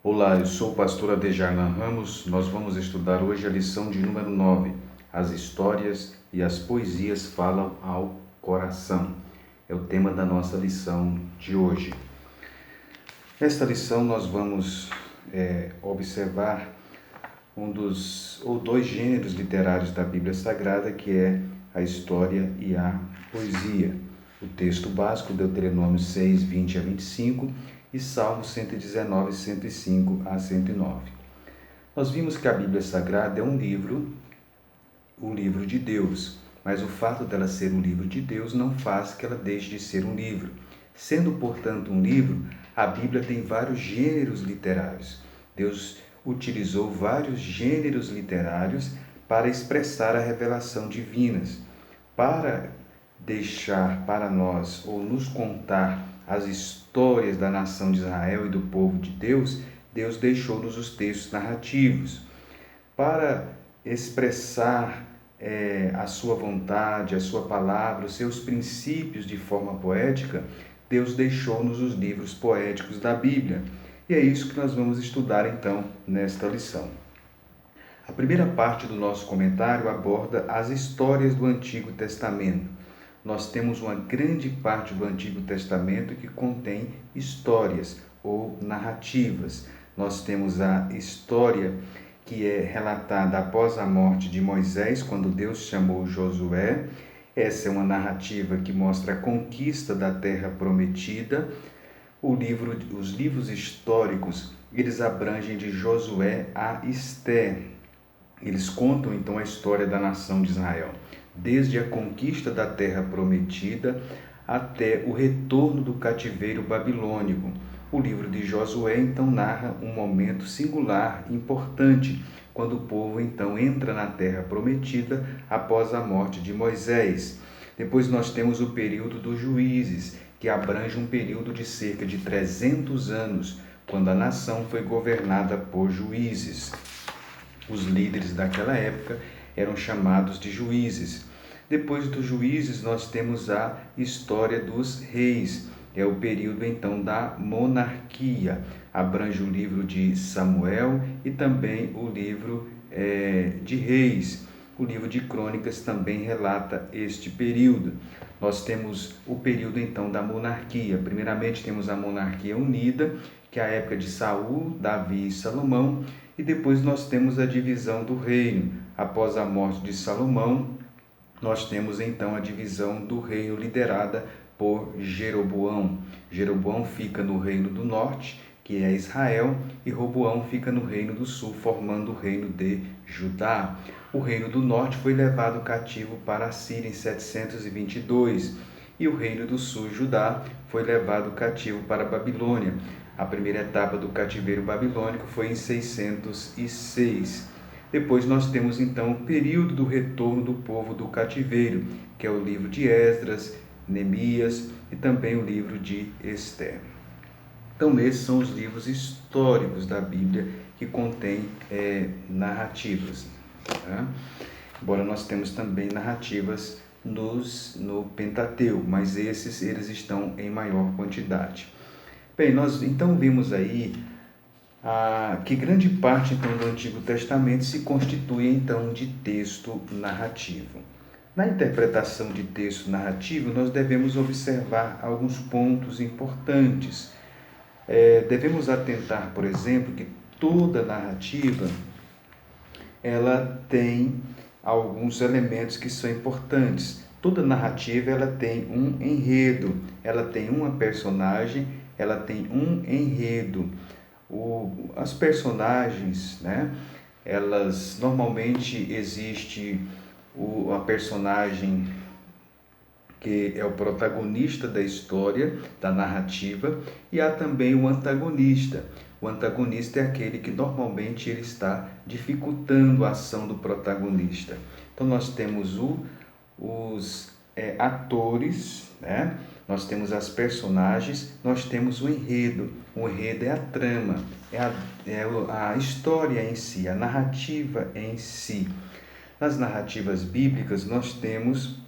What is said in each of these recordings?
Olá, eu sou o pastor Adejarlan Ramos. Nós vamos estudar hoje a lição de número 9. As histórias e as poesias falam ao coração. É o tema da nossa lição de hoje. Nesta lição nós vamos observar dois gêneros literários da Bíblia Sagrada, que é a história e a poesia. O texto básico, Deuteronômio 6, 20 a 25 e Salmos 119, 105 a 109. Nós vimos que a Bíblia Sagrada é um livro de Deus, mas o fato dela ser um livro de Deus não faz que ela deixe de ser um livro. Sendo, portanto, um livro, a Bíblia tem vários gêneros literários. Deus utilizou vários gêneros literários para expressar a revelação divina, para deixar para nós ou nos contar as histórias da nação de Israel e do povo de Deus. Deus deixou-nos os textos narrativos. Para expressar a sua vontade, a sua palavra, os seus princípios de forma poética, Deus deixou-nos os livros poéticos da Bíblia. E é isso que nós vamos estudar então nesta lição. A primeira parte do nosso comentário aborda as histórias do Antigo Testamento. Nós temos uma grande parte do Antigo Testamento que contém histórias ou narrativas. Nós temos a história que é relatada após a morte de Moisés, quando Deus chamou Josué. Essa é uma narrativa que mostra a conquista da terra prometida. Os livros históricos, eles abrangem de Josué a Ester. Eles contam então a história da nação de Israel, desde a conquista da terra prometida até o retorno do cativeiro babilônico. O livro de Josué então narra um momento singular, importante, quando o povo então entra na terra prometida após a morte de Moisés. Depois nós temos o período dos juízes, que abrange um período de cerca de 300 anos, quando a nação foi governada por juízes. Os líderes daquela época eram chamados de juízes. Depois dos juízes, nós temos a história dos reis. É o período, então, da monarquia. Abrange o livro de Samuel e também o livro de Reis. O livro de Crônicas também relata este período. Nós temos o período, então, da monarquia. Primeiramente, temos a monarquia unida, que é a época de Saul, Davi e Salomão. E depois nós temos a divisão do reino. Após a morte de Salomão, nós temos então a divisão do reino liderada por Jeroboão. Jeroboão fica no reino do norte, que é Israel, e Roboão fica no reino do sul, formando o reino de Judá. O reino do norte foi levado cativo para a Síria em 722, e o reino do sul, Judá, foi levado cativo para a Babilônia. A primeira etapa do cativeiro babilônico foi em 606. Depois nós temos então o período do retorno do povo do cativeiro, que é o livro de Esdras, Neemias e também o livro de Ester. Então esses são os livros históricos da Bíblia que contêm narrativas. Tá? Embora nós temos também narrativas no Pentateuco, mas eles estão em maior quantidade. Bem, nós então vimos aí que grande parte então, do Antigo Testamento se constitui então de texto narrativo. Na interpretação de texto narrativo, nós devemos observar alguns pontos importantes. Devemos atentar, por exemplo, que toda narrativa ela tem alguns elementos que são importantes. Toda narrativa ela tem um enredo, ela tem uma personagem, ela tem um enredo. As personagens, né, elas normalmente existe a personagem que é o protagonista da história, da narrativa, e há também o antagonista. O antagonista é aquele que normalmente ele está dificultando a ação do protagonista. Então nós temos os atores, né? Nós temos as personagens, nós temos o enredo. O enredo é a trama, é a história em si, a narrativa em si. Nas narrativas bíblicas nós temos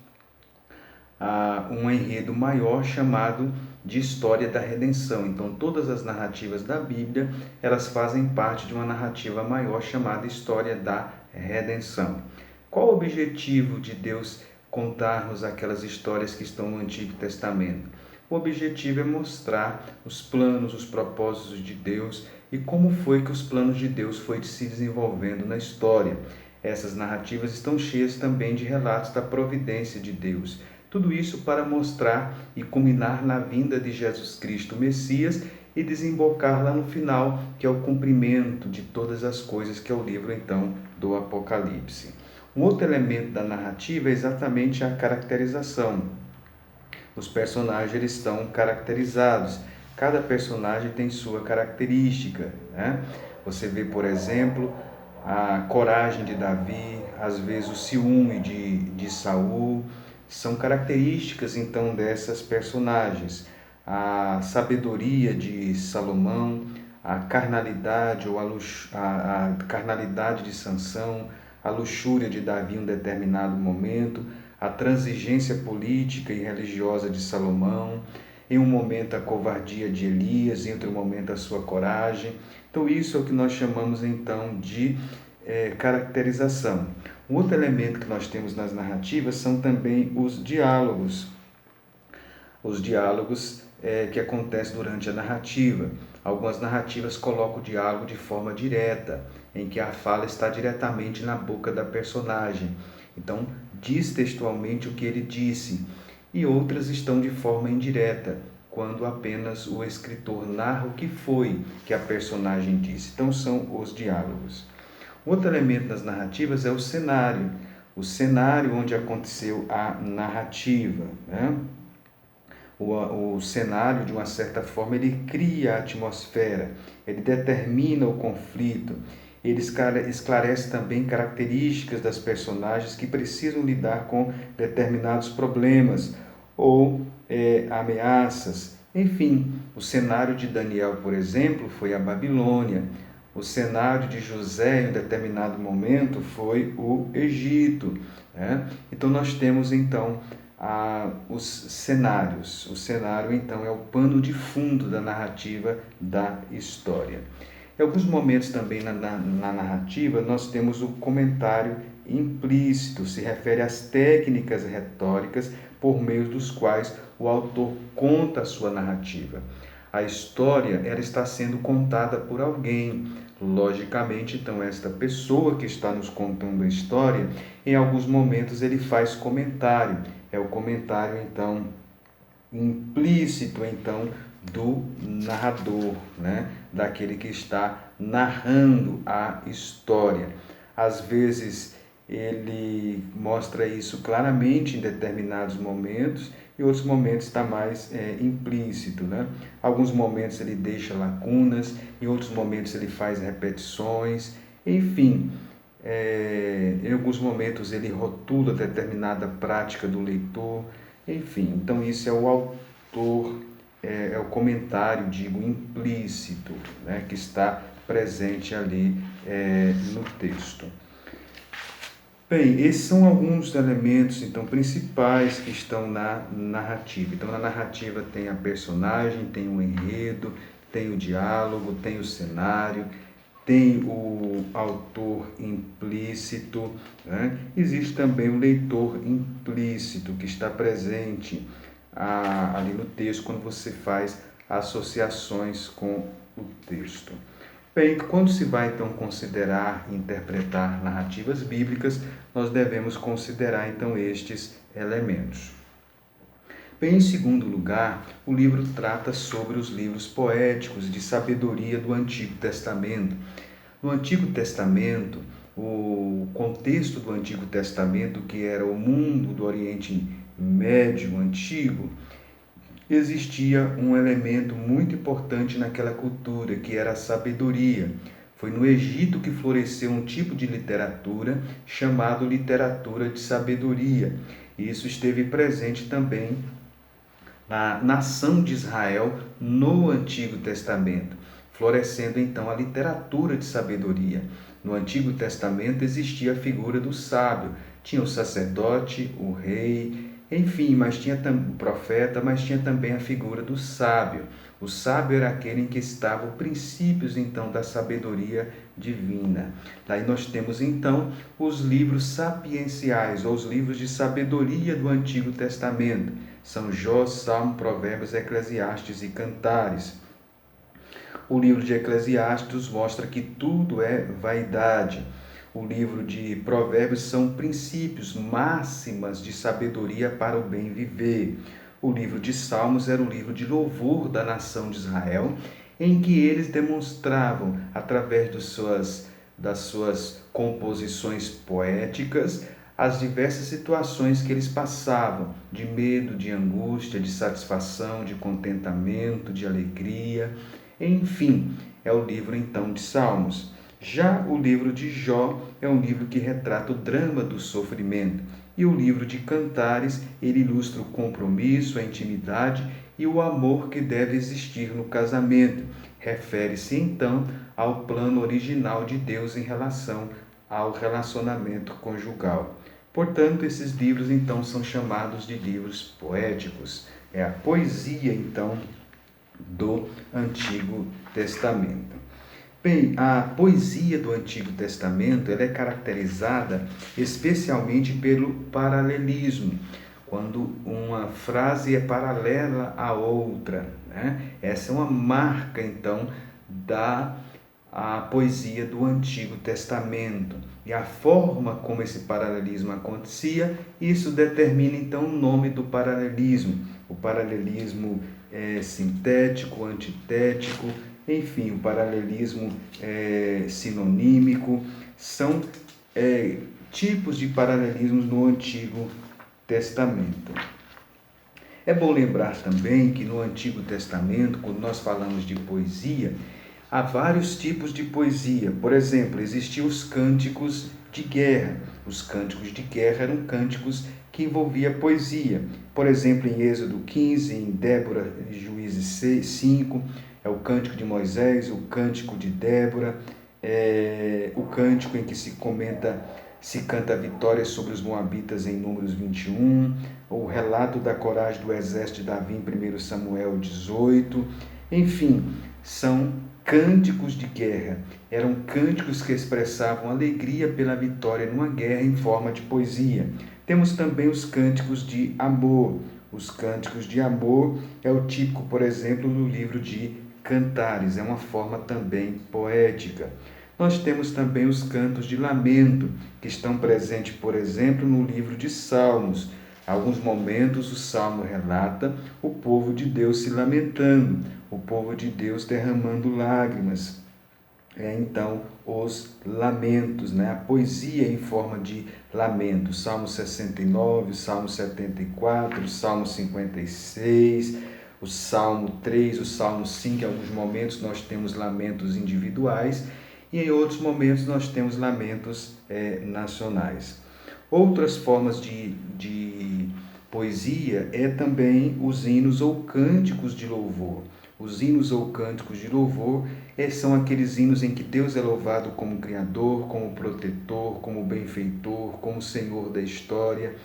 um enredo maior chamado de história da redenção. Então, todas as narrativas da Bíblia, elas fazem parte de uma narrativa maior chamada história da redenção. Qual o objetivo de Deus contar-nos aquelas histórias que estão no Antigo Testamento? O objetivo é mostrar os planos, os propósitos de Deus e como foi que os planos de Deus foram se desenvolvendo na história. Essas narrativas estão cheias também de relatos da providência de Deus. Tudo isso para mostrar e culminar na vinda de Jesus Cristo, o Messias, e desembocar lá no final, que é o cumprimento de todas as coisas, que é o livro, então, do Apocalipse. Um outro elemento da narrativa é exatamente a caracterização. Os personagens eles estão caracterizados. Cada personagem tem sua característica, né? Você vê, por exemplo, a coragem de Davi, às vezes o ciúme de Saul, são características então dessas personagens. A sabedoria de Salomão, a carnalidade ou a carnalidade de Sansão, a luxúria de Davi em um determinado momento, a transigência política e religiosa de Salomão, em um momento a covardia de Elias, em outro momento a sua coragem. Então isso é o que nós chamamos então de caracterização. Um outro elemento que nós temos nas narrativas são também os diálogos. Os diálogos que acontecem durante a narrativa. Algumas narrativas colocam o diálogo de forma direta, em que a fala está diretamente na boca da personagem. Então, diz textualmente o que ele disse. E outras estão de forma indireta, quando apenas o escritor narra o que foi que a personagem disse. Então, são os diálogos. Outro elemento das narrativas é o cenário. O cenário onde aconteceu a narrativa, né? O cenário, de uma certa forma, ele cria a atmosfera, ele determina o conflito, ele esclarece também características das personagens que precisam lidar com determinados problemas ou ameaças. Enfim, o cenário de Daniel, por exemplo, foi a Babilônia. O cenário de José, em um determinado momento, foi o Egito, né? Então, nós temos, então, os cenários. O cenário, então, é o pano de fundo da narrativa da história. Em alguns momentos também na narrativa, nós temos o comentário implícito, se refere às técnicas retóricas por meio dos quais o autor conta a sua narrativa. A história ela está sendo contada por alguém. Logicamente, então, esta pessoa que está nos contando a história, em alguns momentos ele faz comentário. É o comentário, então, implícito, então, do narrador, né? Daquele que está narrando a história. Às vezes, ele mostra isso claramente em determinados momentos, e outros momentos está mais implícito, né? Alguns momentos ele deixa lacunas, em outros momentos ele faz repetições, enfim, em alguns momentos ele rotula determinada prática do leitor, enfim. Então isso é o autor, é o comentário, digo, implícito, né? Que está presente ali no texto. Bem, esses são alguns elementos, então, principais que estão na narrativa. Então, na narrativa tem a personagem, tem o enredo, tem o diálogo, tem o cenário, tem o autor implícito, né? Existe também o leitor implícito, que está presente ali no texto, quando você faz associações com o texto. Bem, quando se vai então considerar e interpretar narrativas bíblicas, nós devemos considerar então estes elementos. Bem, em segundo lugar, o livro trata sobre os livros poéticos de sabedoria do Antigo Testamento. No Antigo Testamento, o contexto do Antigo Testamento, que era o mundo do Oriente Médio antigo, existia um elemento muito importante naquela cultura, que era a sabedoria. Foi no Egito que floresceu um tipo de literatura chamado literatura de sabedoria. E isso esteve presente também na nação de Israel no Antigo Testamento, florescendo então a literatura de sabedoria. No Antigo Testamento existia a figura do sábio. Tinha o sacerdote, o rei, Enfim, mas tinha o profeta, mas tinha também a figura do sábio. O sábio era aquele em que estavam princípios, então, da sabedoria divina. Daí nós temos, então, os livros sapienciais, ou os livros de sabedoria do Antigo Testamento. São Jó, Salmo, Provérbios, Eclesiastes e Cantares. O livro de Eclesiastes mostra que tudo é vaidade. O livro de Provérbios são princípios, máximas de sabedoria para o bem viver. O livro de Salmos era o livro de louvor da nação de Israel, em que eles demonstravam, através das suas composições poéticas, as diversas situações que eles passavam, de medo, de angústia, de satisfação, de contentamento, de alegria. Enfim, é o livro então de Salmos. Já o livro de Jó é um livro que retrata o drama do sofrimento. E o livro de Cantares, ele ilustra o compromisso, a intimidade e o amor que deve existir no casamento. Refere-se então ao plano original de Deus em relação ao relacionamento conjugal. Portanto, esses livros então são chamados de livros poéticos. É a poesia então do Antigo Testamento. Bem, a poesia do Antigo Testamento ela é caracterizada especialmente pelo paralelismo, quando uma frase é paralela à outra, né? Essa é uma marca, então, da poesia do Antigo Testamento. E a forma como esse paralelismo acontecia, isso determina, então, o nome do paralelismo. O paralelismo sintético, antitético, enfim, o paralelismo sinonímico, são tipos de paralelismos no Antigo Testamento. É bom lembrar também que no Antigo Testamento, quando nós falamos de poesia, há vários tipos de poesia. Por exemplo, existiam os cânticos de guerra. Os cânticos de guerra eram cânticos que envolviam poesia. Por exemplo, em Êxodo 15, em Débora e Juízes 5, é o cântico de Moisés, o cântico de Débora, o cântico em que se canta a vitória sobre os moabitas em Números 21, o relato da coragem do exército de Davi em 1 Samuel 18. Enfim, são cânticos de guerra. Eram cânticos que expressavam alegria pela vitória numa guerra em forma de poesia. Temos também os cânticos de amor. Os cânticos de amor é o típico, por exemplo, no livro de Cantares, é uma forma também poética. Nós temos também os cantos de lamento, que estão presentes, por exemplo, no livro de Salmos. Em alguns momentos o Salmo relata o povo de Deus se lamentando, o povo de Deus derramando lágrimas. Então, os lamentos, né? A poesia em forma de lamento. Salmo 69, Salmo 74, Salmo 56, o Salmo 3, o Salmo 5. Em alguns momentos nós temos lamentos individuais e em outros momentos nós temos lamentos nacionais. Outras formas de poesia é também os hinos ou cânticos de louvor. Os hinos ou cânticos de louvor são aqueles hinos em que Deus é louvado como Criador, como Protetor, como Benfeitor, como Senhor da história.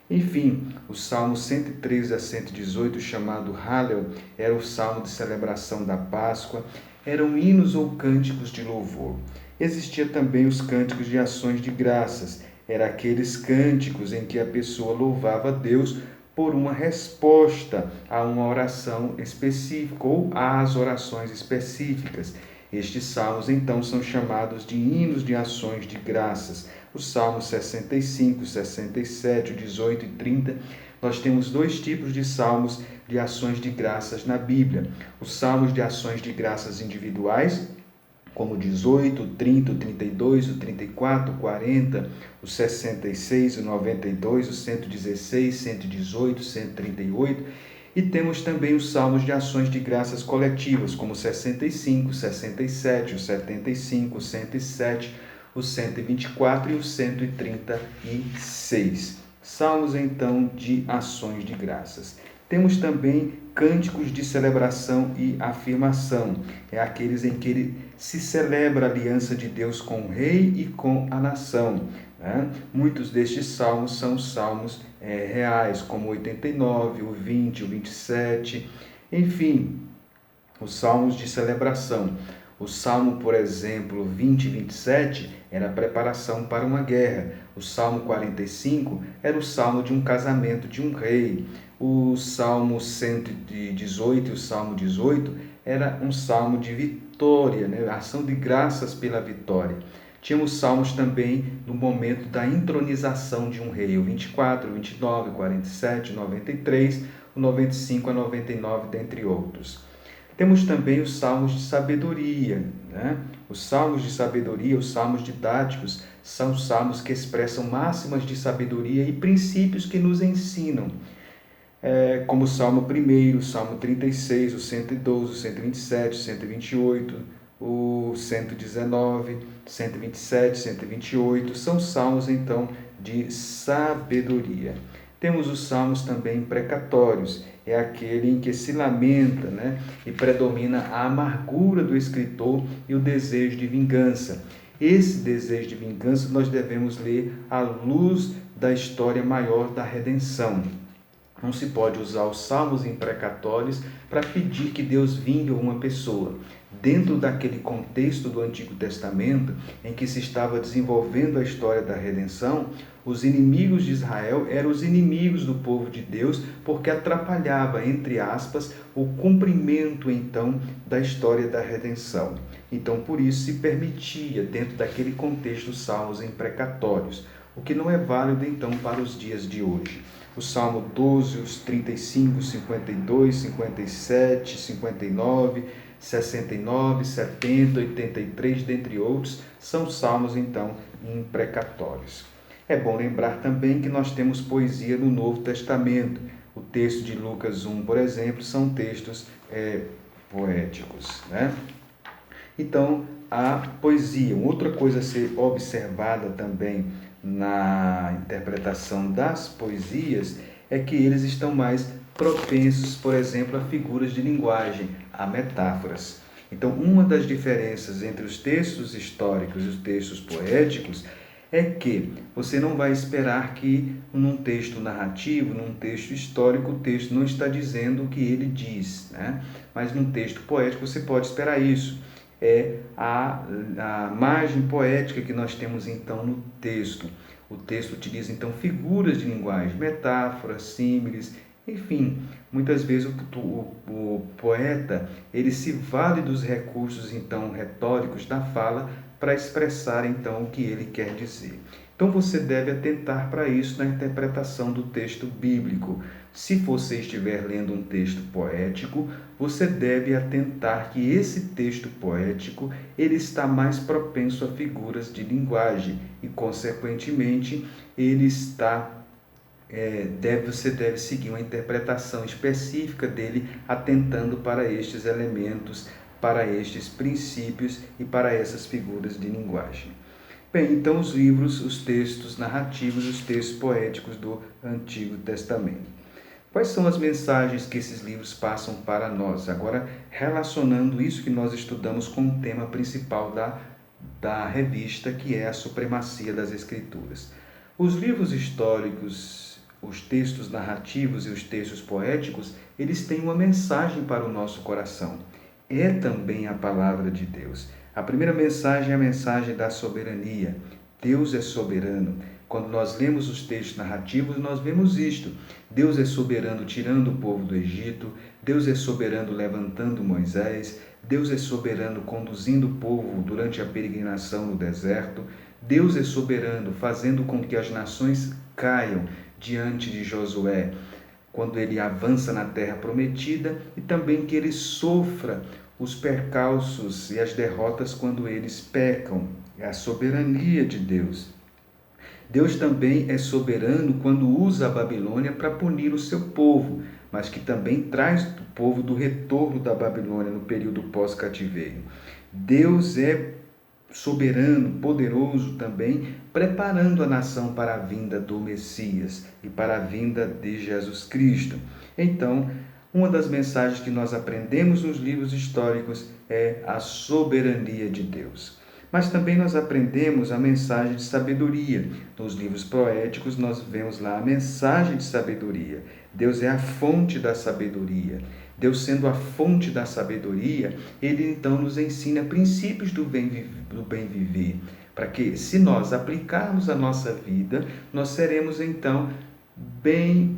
Enfim, o Salmo 113 a 118, chamado Hallel, era o salmo de celebração da Páscoa. Eram hinos ou cânticos de louvor. Existia também os cânticos de ações de graças. Eram aqueles cânticos em que a pessoa louvava a Deus por uma resposta a uma oração específica ou às orações específicas. Estes salmos, então, são chamados de hinos de ações de graças. Os salmos 65, 67, 18 e 30, nós temos dois tipos de salmos de ações de graças na Bíblia. Os salmos de ações de graças individuais, como o 18, o 30, o 32, o 34, o 40, o 66, o 92, o 116, 118, 138. E temos também os salmos de ações de graças coletivas, como o 65, o 67, o 75, o 107, o 124 e o 136. Salmos, então, de ações de graças. Temos também cânticos de celebração e afirmação. É aqueles em que ele se celebra a aliança de Deus com o rei e com a nação. Né? Muitos destes salmos são salmos reais, como o 89, o 20, o 27, enfim, os salmos de celebração. O salmo, por exemplo, 20 e 27 era a preparação para uma guerra. O salmo 45 era o salmo de um casamento de um rei. O salmo 118 e o salmo 18 era um salmo de vitória, né? Ação de graças pela vitória. Tínhamos salmos também no momento da entronização de um rei, o 24, o 29, o 47, o 93, o 95 a 99, dentre outros. Temos também os salmos de sabedoria. Né? Os salmos de sabedoria, os salmos didáticos, são salmos que expressam máximas de sabedoria e princípios que nos ensinam. Como o Salmo 1, o Salmo 36, o 112, o 127, o 128, o 119, 127, 128, são salmos, então, de sabedoria. Temos os salmos também precatórios, é aquele em que se lamenta, né, e predomina a amargura do escritor e o desejo de vingança. Esse desejo de vingança nós devemos ler à luz da história maior da redenção. Não se pode usar os salmos imprecatórios para pedir que Deus vingue uma pessoa. Dentro daquele contexto do Antigo Testamento, em que se estava desenvolvendo a história da redenção, os inimigos de Israel eram os inimigos do povo de Deus, porque atrapalhava, entre aspas, o cumprimento, então, da história da redenção. Então, por isso se permitia, dentro daquele contexto, os salmos imprecatórios, o que não é válido, então, para os dias de hoje. O Salmo 12, os 35, 52, 57, 59, 69, 70, 83, dentre outros, são salmos, então, imprecatórios. É bom lembrar também que nós temos poesia no Novo Testamento. O texto de Lucas 1, por exemplo, são textos poéticos. Né? Então, a poesia. Outra coisa a ser observada também na interpretação das poesias é que eles estão mais propensos, por exemplo, a figuras de linguagem, a metáforas. Então, uma das diferenças entre os textos históricos e os textos poéticos é que você não vai esperar que num texto narrativo, num texto histórico, o texto não está dizendo o que ele diz, né? Mas num texto poético você pode esperar isso. É a margem poética que nós temos então no texto. O texto utiliza então figuras de linguagem, metáforas, símiles, enfim, muitas vezes o poeta ele se vale dos recursos então retóricos da fala para expressar então o que ele quer dizer. Então você deve atentar para isso na interpretação do texto bíblico. Se você estiver lendo um texto poético, você deve atentar que esse texto poético ele está mais propenso a figuras de linguagem e, consequentemente, ele está você deve seguir uma interpretação específica dele, atentando para estes elementos, para estes princípios e para essas figuras de linguagem. Bem, então os livros, os textos narrativos, os textos poéticos do Antigo Testamento. Quais são as mensagens que esses livros passam para nós? Agora, relacionando isso que nós estudamos com o tema principal da revista, que é a supremacia das Escrituras. Os livros históricos, os textos narrativos e os textos poéticos, eles têm uma mensagem para o nosso coração. É também a palavra de Deus. A primeira mensagem é a mensagem da soberania. Deus é soberano. Quando nós lemos os textos narrativos, nós vemos isto. Deus é soberano tirando o povo do Egito, Deus é soberano levantando Moisés, Deus é soberano conduzindo o povo durante a peregrinação no deserto, Deus é soberano fazendo com que as nações caiam diante de Josué, quando ele avança na terra prometida, e também que ele sofra os percalços e as derrotas quando eles pecam. É a soberania de Deus. Deus também é soberano quando usa a Babilônia para punir o seu povo, mas que também traz o povo do retorno da Babilônia no período pós-cativeiro. Deus é soberano, poderoso também, preparando a nação para a vinda do Messias e para a vinda de Jesus Cristo. Então, Uma das mensagens que nós aprendemos nos livros históricos é a soberania de Deus. Mas também nós aprendemos a mensagem de sabedoria. Nos livros poéticos nós vemos lá a mensagem de sabedoria. Deus é a fonte da sabedoria. Deus sendo a fonte da sabedoria, Ele então nos ensina princípios do bem viver, para que, se nós aplicarmos a nossa vida, nós seremos então bem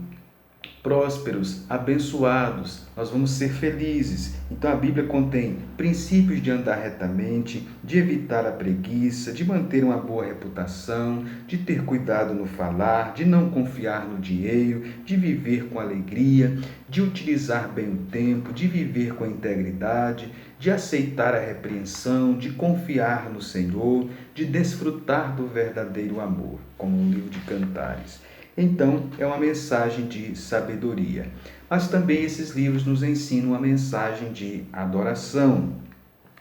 prósperos, abençoados, nós vamos ser felizes. Então a Bíblia contém princípios de andar retamente, de evitar a preguiça, de manter uma boa reputação, de ter cuidado no falar, de não confiar no dinheiro, de viver com alegria, de utilizar bem o tempo, de viver com integridade, de aceitar a repreensão, de confiar no Senhor, de desfrutar do verdadeiro amor, como no livro de Cantares. Então, é uma mensagem de sabedoria. Mas também esses livros nos ensinam uma mensagem de adoração.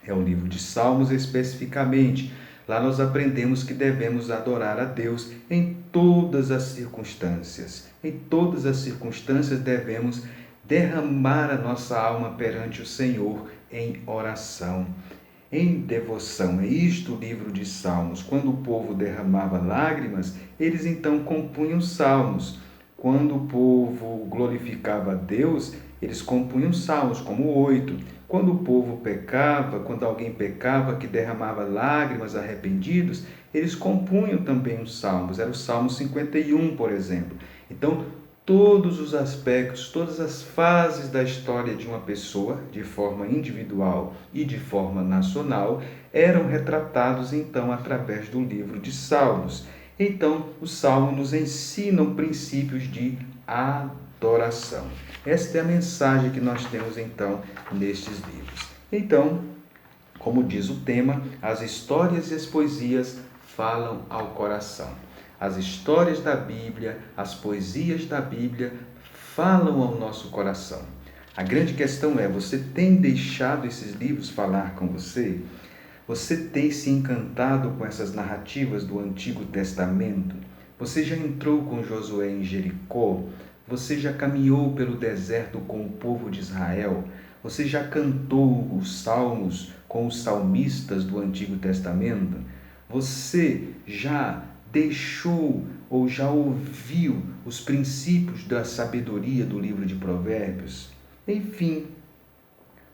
É o livro de Salmos especificamente. Lá nós aprendemos que devemos adorar a Deus em todas as circunstâncias. Em todas as circunstâncias devemos derramar a nossa alma perante o Senhor em oração, em devoção. É isto o livro de Salmos. Quando o povo derramava lágrimas, eles então compunham salmos. Quando o povo glorificava a Deus, eles compunham salmos, como 8. Quando o povo pecava, quando alguém pecava, que derramava lágrimas, arrependidos, eles compunham também os salmos. Era o Salmo 51, por exemplo. Então, todos os aspectos, todas as fases da história de uma pessoa, de forma individual e de forma nacional, eram retratados então através do livro de Salmos. Então, os Salmos nos ensinam princípios de adoração. Esta é a mensagem que nós temos então nestes livros. Então, como diz o tema, as histórias e as poesias falam ao coração. As histórias da Bíblia, as poesias da Bíblia falam ao nosso coração. A grande questão é, você tem deixado esses livros falar com você? Você tem se encantado com essas narrativas do Antigo Testamento? Você já entrou com Josué em Jericó? Você já caminhou pelo deserto com o povo de Israel? Você já cantou os salmos com os salmistas do Antigo Testamento? Você já deixou ou já ouviu os princípios da sabedoria do livro de Provérbios? Enfim,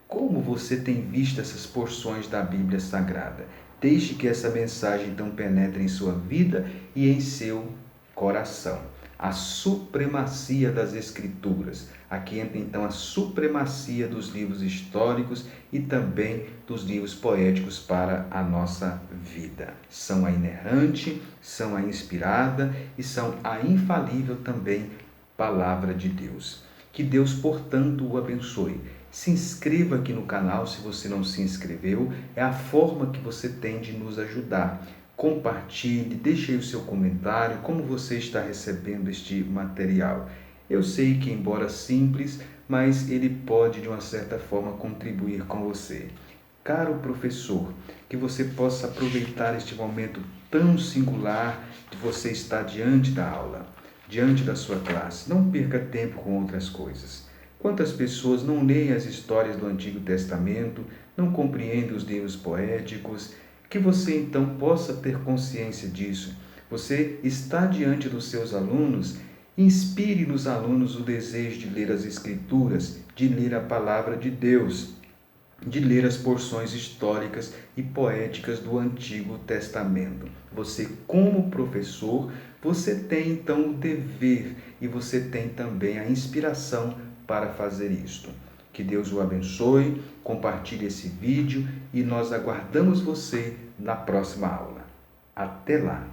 como você tem visto essas porções da Bíblia Sagrada? Deixe que essa mensagem então penetre em sua vida e em seu coração. A supremacia das Escrituras. Aqui entra então a supremacia dos livros históricos e também dos livros poéticos para a nossa vida. São a inerrante, são a inspirada e são a infalível também palavra de Deus. Que Deus, portanto, o abençoe. Se inscreva aqui no canal se você não se inscreveu. É a forma que você tem de nos ajudar. Compartilhe, deixe aí o seu comentário, como você está recebendo este material. Eu sei que, embora simples, mas ele pode, de uma certa forma, contribuir com você. Caro professor, que você possa aproveitar este momento tão singular de você estar diante da aula, diante da sua classe. Não perca tempo com outras coisas. Quantas pessoas não leem as histórias do Antigo Testamento, não compreendem os livros poéticos? Que você então possa ter consciência disso. Você está diante dos seus alunos, inspire nos alunos o desejo de ler as Escrituras, de ler a palavra de Deus, de ler as porções históricas e poéticas do Antigo Testamento. Você, como professor, você tem então o dever e você tem também a inspiração para fazer isto. Que Deus o abençoe, compartilhe esse vídeo e nós aguardamos você na próxima aula. Até lá!